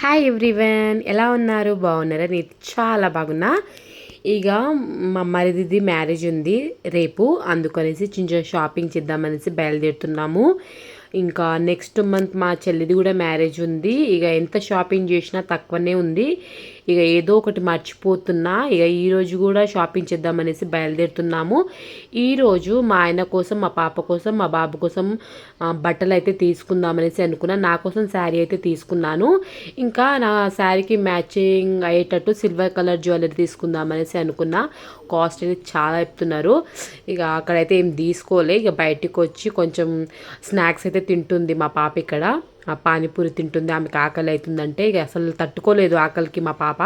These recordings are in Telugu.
హాయ్ ఎవ్రీవన్, ఎలా ఉన్నారు? బాగున్నారా? నేను చాలా బాగున్నా. ఇక మా మరిదిది మ్యారేజ్ ఉంది రేపు, అందుకనేసి చిన్న షాపింగ్ చేద్దామనేసి బయలుదేరుతున్నాము. ఇంకా నెక్స్ట్ మంత్ మా చెల్లిది కూడా మ్యారేజ్ ఉంది. ఇక ఎంత షాపింగ్ చేసినా తక్కువనే ఉంది. ఇక ఏదో ఒకటి మర్చిపోతున్నా. ఇక ఈరోజు కూడా షాపింగ్ చేద్దామనేసి బయలుదేరుతున్నాము. ఈరోజు మా ఆయన కోసం, మా పాప కోసం, మా బాబు కోసం బట్టలు అయితే తీసుకుందామనేసి అనుకున్నా. నా కోసం శారీ అయితే తీసుకున్నాను. ఇంకా నా శారీకి మ్యాచింగ్ అయ్యేటట్టు సిల్వర్ కలర్ జ్యువెలరీ తీసుకుందామనేసి అనుకున్నా. కాస్ట్ అయితే చాలా చెప్తున్నారు. ఇక అక్కడైతే ఏం తీసుకోలే. ఇక బయటికి వచ్చి కొంచెం స్నాక్స్ అయితే తింటుంది మా పాప. ఇక్కడ పానీపూరి తింటుంది. ఆమెకు ఆకలి అవుతుందంటే ఇక అసలు తట్టుకోలేదు ఆకలికి మా పాప.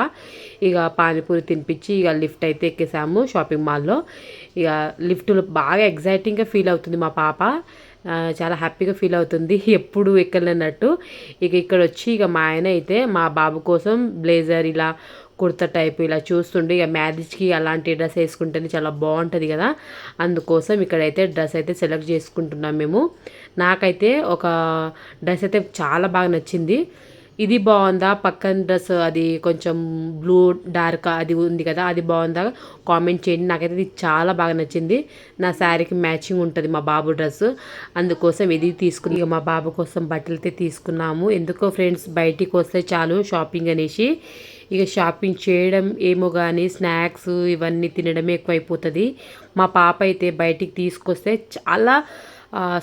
ఇక పానీపూరి తినిపించి ఇక లిఫ్ట్ అయితే ఎక్కేసాము షాపింగ్ మాల్లో. ఇక లిఫ్ట్లో బాగా ఎగ్జైటింగ్గా ఫీల్ అవుతుంది మా పాప. చాలా హ్యాపీగా ఫీల్ అవుతుంది, ఎప్పుడు ఎక్కలేనట్టు. ఇక ఇక్కడ వచ్చి ఇక మా ఆయన అయితే మా బాబు కోసం బ్లేజర్ ఇలా కుర్తా టైప్ ఇలా చూస్తుండే. ఇక మ్యారేజ్కి అలాంటి డ్రెస్ వేసుకుంటేనే చాలా బాగుంటుంది కదా, అందుకోసం ఇక్కడైతే డ్రెస్ అయితే సెలెక్ట్ చేసుకుంటున్నాం మేము. నాకైతే ఒక డ్రెస్ అయితే చాలా బాగా నచ్చింది. ఇది బాగుందా, పక్కన డ్రెస్ అది కొంచెం బ్లూ డార్క్ అది ఉంది కదా, అది బాగుందా కామెంట్ చేయండి. నాకైతే ఇది చాలా బాగా నచ్చింది. నా శారీకి మ్యాచింగ్ ఉంటుంది మా బాబు డ్రెస్, అందుకోసం ఇది తీసుకుని ఇక మా బాబు కోసం బట్టలు అయితే తీసుకున్నాము. ఎందుకో ఫ్రెండ్స్, బయటికి వస్తే చాలు షాపింగ్ అనేసి. ఇక షాపింగ్ చేయడం ఏమో కానీ స్నాక్స్ ఇవన్నీ తినడమే ఎక్కువైపోతుంది. మా పాప అయితే బయటికి తీసుకొస్తే చాలా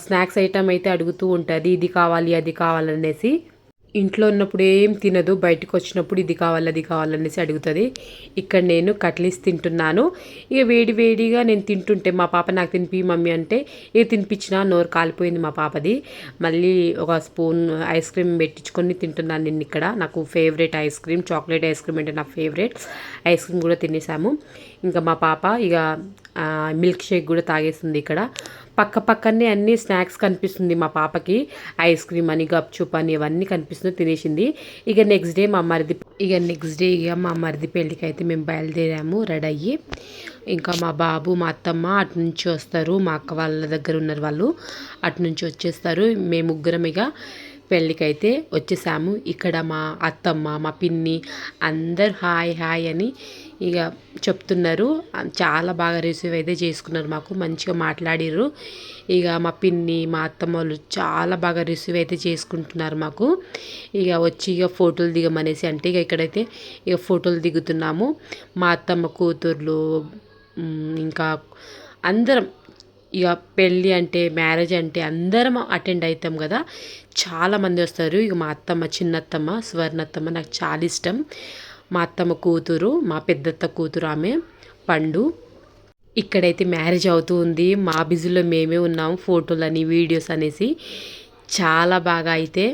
స్నాక్స్ ఐటమ్ అయితే అడుగుతూ ఉంటుంది, ఇది కావాలి అది కావాలనేసి. ఇంట్లో ఉన్నప్పుడు ఏం తినదు, బయటకు వచ్చినప్పుడు ఇది కావాలి అది కావాలనేసి అడుగుతుంది. ఇక్కడ నేను కట్లీస్ తింటున్నాను. ఇక వేడి వేడిగా నేను తింటుంటే మా పాప నాకు తినిపి మమ్మీ అంటే ఇక తినిపించినా నోరు కాలిపోయింది మా పాపది. మళ్ళీ ఒక స్పూన్ ఐస్ క్రీమ్ పెట్టించుకొని తింటున్నాను నేను ఇక్కడ. నాకు favourite ice cream, chocolate ice cream అంటే నా ఫేవరెట్. ఐస్ క్రీమ్ కూడా తినేసాము. ఇంకా మా పాప ఇక మిల్క్ షేక్ కూడా తాగేస్తుంది. ఇక్కడ పక్క పక్కనే అన్ని స్నాక్స్ కనిపిస్తుంది మా పాపకి. ఐస్ క్రీమ్ అని, గప్చుప్ అని ఇవన్నీ కనిపిస్తుంది, తినేసింది. ఇక నెక్స్ట్ డే మా మరిది పెళ్ళికి అయితే మేము బయలుదేరాము రెడీ అయ్యి. ఇంకా మా బాబు మా అత్తమ్మ అటు నుంచి వస్తారు, మా అక్క వాళ్ళ దగ్గర ఉన్నారు వాళ్ళు, అటు నుంచి వచ్చేస్తారు. మేము ముగ్గురం ఇక పెళ్ళికైతే వచ్చేసాము. ఇక్కడ మా అత్తమ్మ, మా పిన్ని అందరు హాయ్ హాయ్ అని ఇక చెప్తున్నారు. చాలా బాగా రిసీవ్ అయితే చేసుకున్నారు, మాకు మంచిగా మాట్లాడిర్రు. ఇక మా పిన్ని, మా అత్తమ్మ వాళ్ళు చాలా బాగా రిసీవ్ అయితే చేసుకుంటున్నారు మాకు. ఇక వచ్చి ఇక ఫోటోలు దిగమనేసి అంటే ఇక ఇక్కడైతే ఇక ఫోటోలు దిగుతున్నాము. మా అత్తమ్మ కూతుర్లు ఇంకా అందరం. ఇక పెళ్ళి అంటే, మ్యారేజ్ అంటే అందరం అటెండ్ అవుతాం కదా, చాలామంది వస్తారు. ఇక మా అత్తమ్మ, చిన్నత్తమ్మ, స్వర్ణత్తమ్మ నాకు చాలా ఇష్టం. మా అత్తమ్మ కూతురు, మా పెద్దత్త కూతురు ఆమె పండు. ఇక్కడైతే మ్యారేజ్ అవుతూ ఉంది. మా బిజీలో మేమే ఉన్నాము, ఫోటోలని వీడియోస్ అనేసి. చాలా బాగా అయితే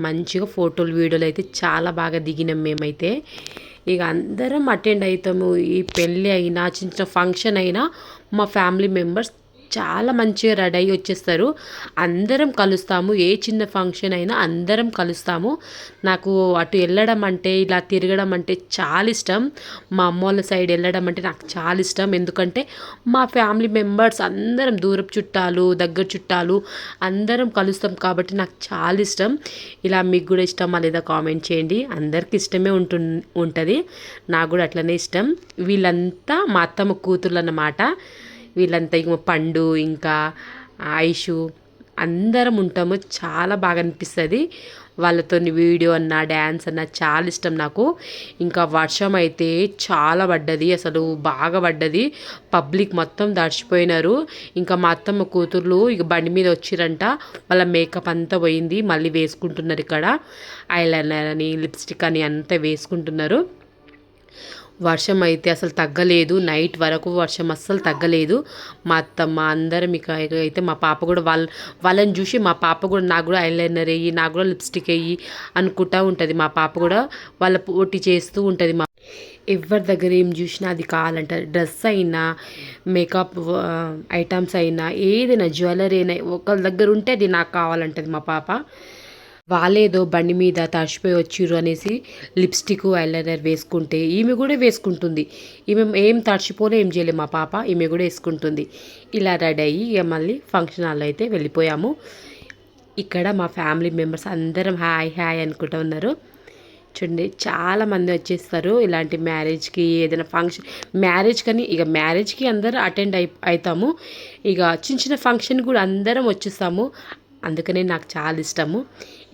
మంచిగా ఫోటోలు వీడియోలు అయితే చాలా బాగా దిగినాం మేమైతే. ఇక అందరం అటెండ్ అవుతాము. ఈ పెళ్ళి అయినా చిన్న ఫంక్షన్ అయినా మా ఫ్యామిలీ మెంబర్స్ చాలా మంచిగా రెడీ అయ్యి వచ్చేస్తారు. అందరం కలుస్తాము, ఏ చిన్న ఫంక్షన్ అయినా అందరం కలుస్తాము. నాకు అటు వెళ్ళడం అంటే, ఇలా తిరగడం అంటే చాలా ఇష్టం. మా అమ్మ వాళ్ళ సైడ్ వెళ్ళడం అంటే నాకు చాలా ఇష్టం. ఎందుకంటే మా ఫ్యామిలీ మెంబర్స్ అందరం, దూరపు చుట్టాలు, దగ్గర చుట్టాలు అందరం కలుస్తాం కాబట్టి నాకు చాలా ఇష్టం. ఇలా మీకు కూడా ఇష్టమా లేదా కామెంట్ చేయండి. అందరికీ ఇష్టమే ఉంటుంది, నాకు కూడా అట్లనే ఇష్టం. వీళ్ళంతా మా అత్తమ్మ కూతుర్లు అన్నమాట. వీళ్ళంతా ఇంక పండు, ఇంకా ఐషు అందరం ఉంటాము. చాలా బాగా అనిపిస్తుంది వాళ్ళతో వీడియో అన్నా, డ్యాన్స్ అన్నా చాలా ఇష్టం నాకు. ఇంకా వర్షం అయితే చాలా పడ్డది, అసలు బాగా పడ్డది. పబ్లిక్ మొత్తం దర్చిపోయినారు. ఇంకా మా అత్తమ్మ కూతుర్లు ఇక బండి మీద వచ్చిరంట, వాళ్ళ మేకప్ అంతా పోయింది, మళ్ళీ వేసుకుంటున్నారు. ఇక్కడ ఐలైనర్ అని, లిప్స్టిక్ అని అంతా వేసుకుంటున్నారు. వర్షం అయితే అసలు తగ్గలేదు, నైట్ వరకు వర్షం అస్సలు తగ్గలేదు. మా అత్తమ్మ అందరం ఇక అయితే మా పాప కూడా వాళ్ళని చూసి మా పాప కూడా నాకు కూడా ఐలైనర్ వేయి, నాకు కూడా లిప్స్టిక్ వేయి అనుకుంటూ ఉంటుంది. మా పాప కూడా వాళ్ళ పోటీ చేస్తూ ఉంటుంది. ఎవరి దగ్గర ఏం చూసినా అది కావాలంటారు. డ్రెస్ అయినా, మేకప్ ఐటమ్స్ అయినా, ఏదైనా జ్యువెలరీ అయినా ఒకళ్ళ దగ్గర ఉంటే అది నాకు కావాలంటుంది మా పాప. వాళ్ళేదో బండి మీద తడిచిపోయి వచ్చిర్రు అనేసి లిప్స్టిక్, ఐలైనర్ వేసుకుంటే ఈమె కూడా వేసుకుంటుంది. ఈమె ఏం తడిచిపోలే, ఏం చేయలేదు మా పాప, ఈమె కూడా వేసుకుంటుంది. ఇలా రెడీ అయ్యి ఇక మళ్ళీ ఫంక్షన్ హాల్లో అయితే వెళ్ళిపోయాము. ఇక్కడ మా ఫ్యామిలీ మెంబర్స్ అందరం హాయ్ హాయ్ అనుకుంటూ ఉన్నారు. చూడండి చాలామంది వచ్చేస్తారు ఇలాంటి మ్యారేజ్కి, ఏదైనా ఫంక్షన్ మ్యారేజ్ కానీ ఇక మ్యారేజ్కి అందరూ అటెండ్ అవుతాము. ఇక చిన్న చిన్న ఫంక్షన్ కూడా అందరం వచ్చేస్తాము. అందుకనే నాకు చాలా ఇష్టము.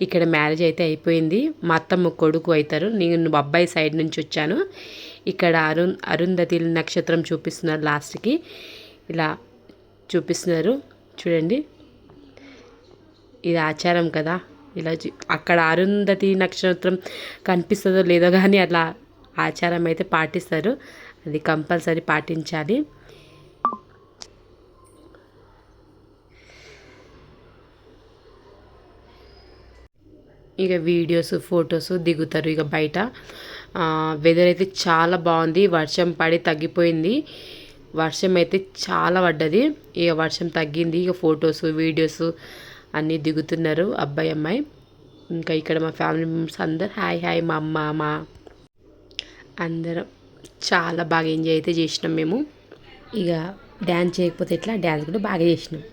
ఇక్కడ మ్యారేజ్ అయితే అయిపోయింది. మా అత్తమ్మ కొడుకు అవుతారు, నేను అబ్బాయి సైడ్ నుంచి వచ్చాను. ఇక్కడ అరుంధతి నక్షత్రం చూపిస్తున్నారు, లాస్ట్కి ఇలా చూపిస్తున్నారు చూడండి. ఇది ఆచారం కదా, ఇలా అక్కడ అరుంధతి నక్షత్రం కనిపిస్తుందో లేదో కానీ అట్లా ఆచారం అయితే పాటిస్తారు, అది కంపల్సరీ పాటించాలి. ఇక వీడియోస్ ఫొటోస్ దిగుతారు. ఇక బయట వెదర్ అయితే చాలా బాగుంది, వర్షం పడి తగ్గిపోయింది. వర్షం అయితే చాలా పడ్డది, ఇక వర్షం తగ్గింది. ఇక ఫొటోస్ వీడియోస్ అన్నీ దిగుతున్నారు అబ్బాయి అమ్మాయి. ఇంకా ఇక్కడ మా ఫ్యామిలీ మెంబర్స్ అందరు హాయ్ హాయ్, మా అమ్మ మా అందరం చాలా బాగా ఎంజాయ్ అయితే చేసినాం మేము. ఇక డ్యాన్స్ చేయకపోతే ఎట్లా, డ్యాన్స్ కూడా బాగా చేసినాం.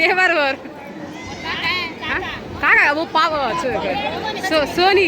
देवर और काका वो पाव सोनी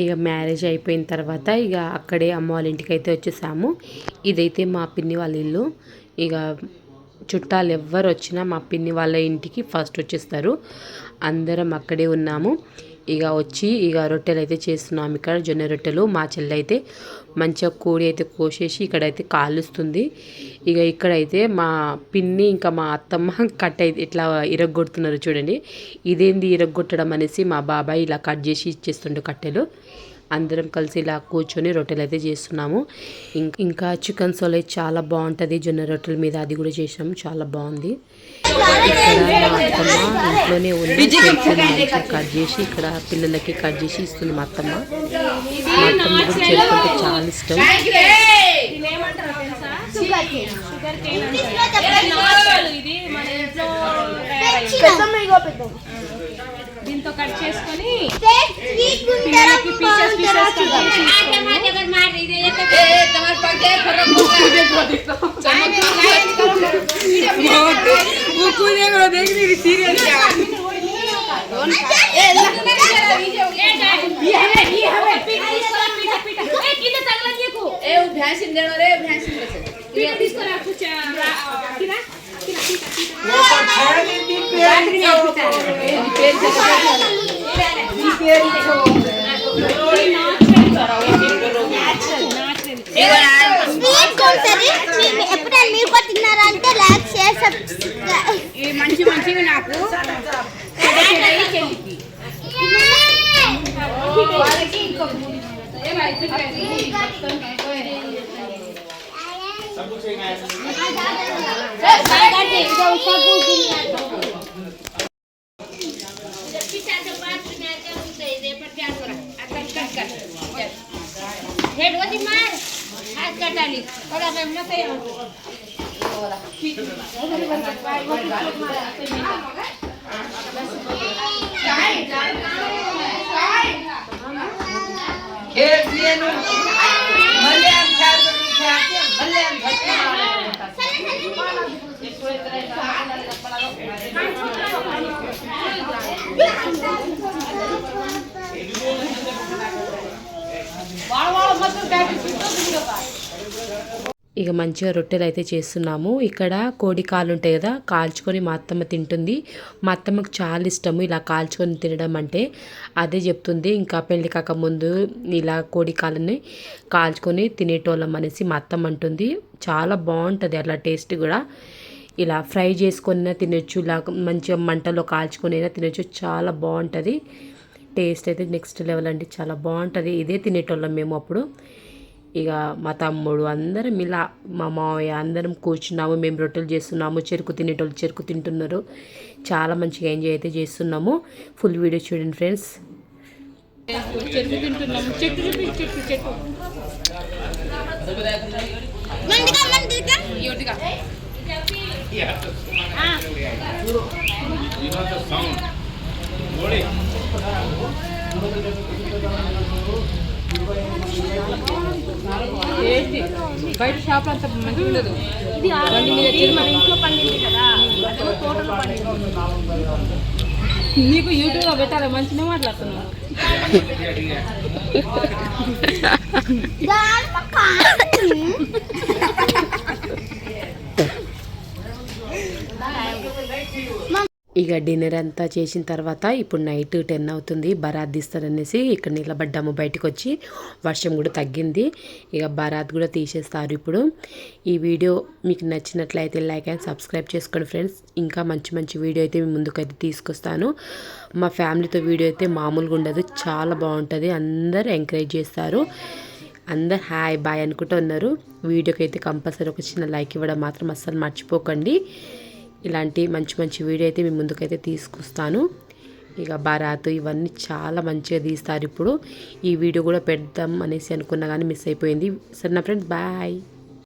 ఇక మ్యారేజ్ అయిపోయిన తర్వాత ఇక అక్కడే అమ్మ వాళ్ళ ఇంటికి అయితే వచ్చేసాము. ఇదైతే మా పిన్ని వాళ్ళ ఇల్లు. ఇక చుట్టాలు ఎవ్వరు వచ్చినా మా పిన్ని వాళ్ళ ఇంటికి ఫస్ట్ వచ్చేస్తారు. అందరం అక్కడే ఉన్నాము. ఇక వచ్చి ఇక రొట్టెలు అయితే చేస్తున్నాము. ఇక్కడ జొన్న రొట్టెలు. మా చెల్లి అయితే మంచిగా కోడి అయితే కోసేసి ఇక్కడైతే కాలుస్తుంది. ఇక ఇక్కడైతే మా పిన్ని ఇంకా మా అత్తమ్మ కట్ అయితే ఇట్లా ఇరగొడుతున్నారు చూడండి. ఇదేంది ఇరగొట్టడం అనేసి మా బాబాయ్ ఇలా కట్ చేసి ఇచ్చేస్తుండే కట్టెలు. అందరం కలిసి ఇలా కూర్చొని రొట్టెలు అయితే చేస్తున్నాము. ఇంకా చికెన్ సోలే చాలా బాగుంటుంది జొన్న రొట్టెల మీద, అది కూడా చేసాము, చాలా బాగుంది. ఇక్కడ మా అత్తమ్మ ఇంట్లోనే ఉన్న మంచిగా కట్ చేసి ఇక్కడ పిల్లలకి కట్ చేసి ఇస్తుంది మా అత్తమ్మ. మా అత్తమ్మ కూడా చేసుకుంటే చాలా ఇష్టం. దీంతో కట్ చేసుకొని పిల్లలకి పీసెస్ ఎప్పుడైనా మీరు కూడా తిన్నారంటే లైక్ షేర్ సబ్స్క్రైబ్ మంచి మంచిగా నాకు ఇక మంచిగా రొట్టెలు అయితే చేస్తున్నాము. ఇక్కడ కోడి కాళ్ళు ఉంటాయి కదా, కాల్చుకొని మా అత్తమ్మ తింటుంది. మా అత్తమ్మకు చాలా ఇష్టము ఇలా కాల్చుకొని తినడం అంటే. అదే చెప్తుంది, ఇంకా పెళ్లి కాక ముందు ఇలా కోడి కాళ్ళని కాల్చుకొని తినేటోళ్ళం అనేసి మా అత్తమ్మ అంటుంది. చాలా బాగుంటుంది అట్లా టేస్ట్ కూడా. ఇలా ఫ్రై చేసుకొని తినొచ్చు, ఇలా మంచిగా మంటలో కాల్చుకొని అయినా తినొచ్చు, చాలా బాగుంటుంది. టేస్ట్ అయితే నెక్స్ట్ లెవెల్ అండి, చాలా బాగుంటుంది. ఇదే తినేటోళ్ళం మేము అప్పుడు. ఇక మా తమ్ముడు అందరం ఇలా మా మావయ్య అందరం కూర్చున్నాము, మేము రొట్టెలు చేస్తున్నాము, చెరుకు తినేటోళ్ళు చెరుకు తింటున్నారు. చాలా మంచిగా ఎంజాయ్ అయితే చేస్తున్నాము. ఫుల్ వీడియో చూడండి ఫ్రెండ్స్. చెరుకు తింటున్నాము. చెట్టు చెట్టు చెట్టు బయట షాప్ అంత మంచిగా ఉండదు. ఇది మన ఇంట్లో పండింది కదా, తోటలో పండింది. నీకు యూట్యూబ్లో పెట్టాలి, మంచిగా మాట్లాడుతున్నావు. ఇక డిన్నర్ అంతా చేసిన తర్వాత ఇప్పుడు నైట్ 10 అవుతుంది. బరాత్ తీస్తారనేసి ఇక్కడ నిలబడ్డాము. బయటకు వచ్చి వర్షం కూడా తగ్గింది. ఇక బరాత్ కూడా తీసేస్తారు ఇప్పుడు. ఈ వీడియో మీకు నచ్చినట్లయితే లైక్ అండ్ సబ్స్క్రైబ్ చేసుకోండి ఫ్రెండ్స్. ఇంకా మంచి మంచి వీడియో అయితే మీ ముందుకైతే తీసుకొస్తాను. మా ఫ్యామిలీతో వీడియో అయితే మామూలుగా ఉండదు, చాలా బాగుంటుంది. అందరూ ఎంకరేజ్ చేస్తారు, అందరు హాయ్ బాయ్ అనుకుంటూ ఉన్నారు. వీడియోకి అయితే కంపల్సరీ ఒక చిన్న లైక్ ఇవ్వడం మాత్రం అస్సలు మర్చిపోకండి. ఇలాంటి మంచి మంచి వీడియో అయితే మీ ముందుకైతే తీసుకొస్తాను. ఇక బరాత్ ఇవన్నీ చాలా మంచిగా తీస్తారు ఇప్పుడు. ఈ వీడియో కూడా పెడదాం అనేసి అనుకున్నా కానీ మిస్ అయిపోయింది. సరే నా ఫ్రెండ్స్, బాయ్.